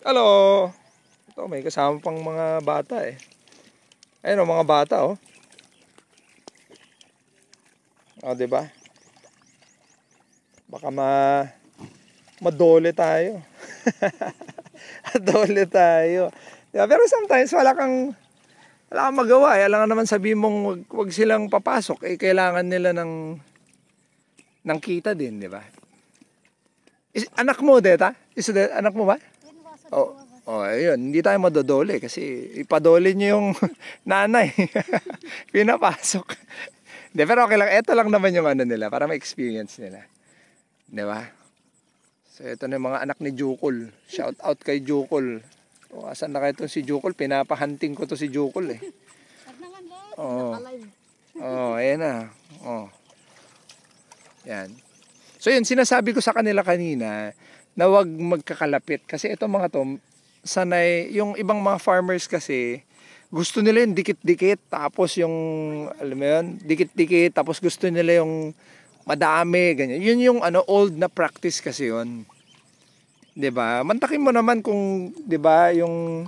Hello! Ito, may kasama pang mga bata eh. Ayun o, mga bata oh. O, diba? Baka madole tayo. Madole tayo. Diba? Pero sometimes wala kang magawa eh. Alam nga naman sabihin mong wag silang papasok. Eh, kailangan nila ng kita din, di ba? Anak mo, Deta? Anak mo ba? Oh, ayun. Hindi tayo madodole kasi ipadole niyo yung nanay. Pinapasok. Hindi, pero okay lang. Ito lang naman yung ano nila para ma-experience nila. Di ba? So, ito na yung mga anak ni Jukol. Shout out kay Jukol. O, asan na kayo itong si Jukol? Pinapahunting ko to si Jukol eh. Oo. Oo, ayan na. Oo. Yan. So yun, sinasabi ko sa kanila kanina na wag magkakalapit. Kasi itong mga to, sanay, yung ibang mga farmers kasi, gusto nila yung dikit-dikit. Tapos yung, alam mo yun, dikit-dikit. Tapos gusto nila yung madami, ganyan. Yun yung old na practice kasi yun. 'Di ba? Mantakin mo naman kung 'di ba yung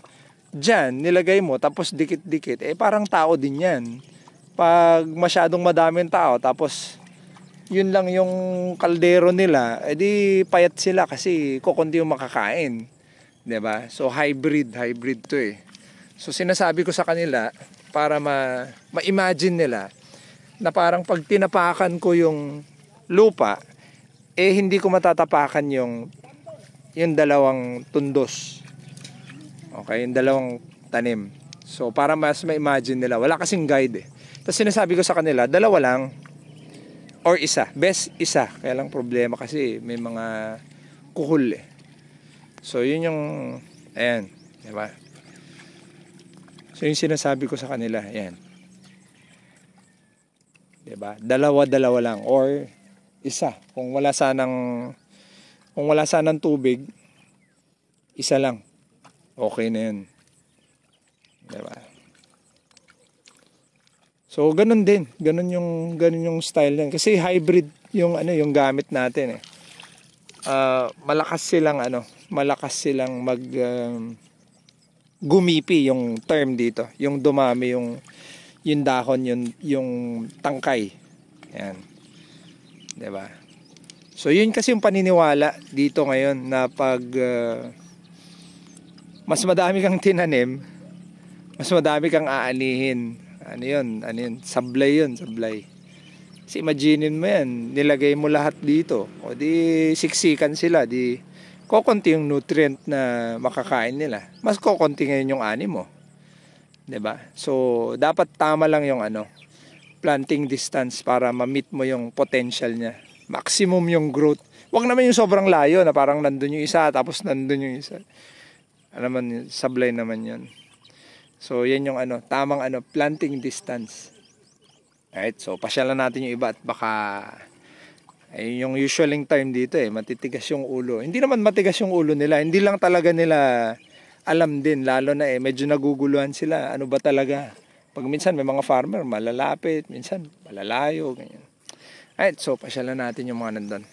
diyan nilagay mo tapos dikit-dikit parang tao din 'yan. Pag masyadong madaming tao tapos yun lang yung kaldero nila, edi payat sila kasi kokonti yung makakain. 'Di ba? So hybrid to eh. So sinasabi ko sa kanila para ma-imagine nila na parang pag tinapakan ko yung lupa, hindi ko matatapakan yung dalawang tundos. Okay, yung dalawang tanim. So para mas ma-imagine nila, wala kasing guide eh. Tapos sinasabi ko sa kanila, dalawa lang or isa. Best isa. Kaya lang problema kasi may mga kuhol eh. So yun yung, ayan, diba? So yung sinasabi ko sa kanila, ayan. Diba? Dalawa lang or isa. Kung wala sanang tubig, isa lang. Okay na yun. Diba? So ganun din, ganun yung style din. Kasi hybrid yung yung gamit natin eh. Malakas silang gumipi yung term dito. Yung dumami yung dahon, yung tangkay. Yan. 'Di ba? So yun kasi yung paniniwala dito ngayon na pag mas madami kang tinanim, mas madami kang aanihin. Ano yun? Sablay yun, sablay. Kasi imaginin mo yan, nilagay mo lahat dito. O di siksikan sila, di kokonti yung nutrient na makakain nila. Mas kokonti ngayon yung ani mo. 'Di ba? So dapat tama lang yung planting distance para ma-meet mo yung potential niya. Maximum yung growth. Wag naman yung sobrang layo na parang nandun yung isa tapos nandun yung isa. Sablay naman yun. So yan yung tamang planting distance. Alright, so pasyalan natin yung iba at baka yung usualing time dito matitigas yung ulo. Hindi naman matigas yung ulo nila, hindi lang talaga nila alam din, lalo na medyo naguguluhan sila. Ano ba talaga? Pag minsan may mga farmer malalapit, minsan malalayo, ganyan. Alright, so pasyalan natin yung mga nandun.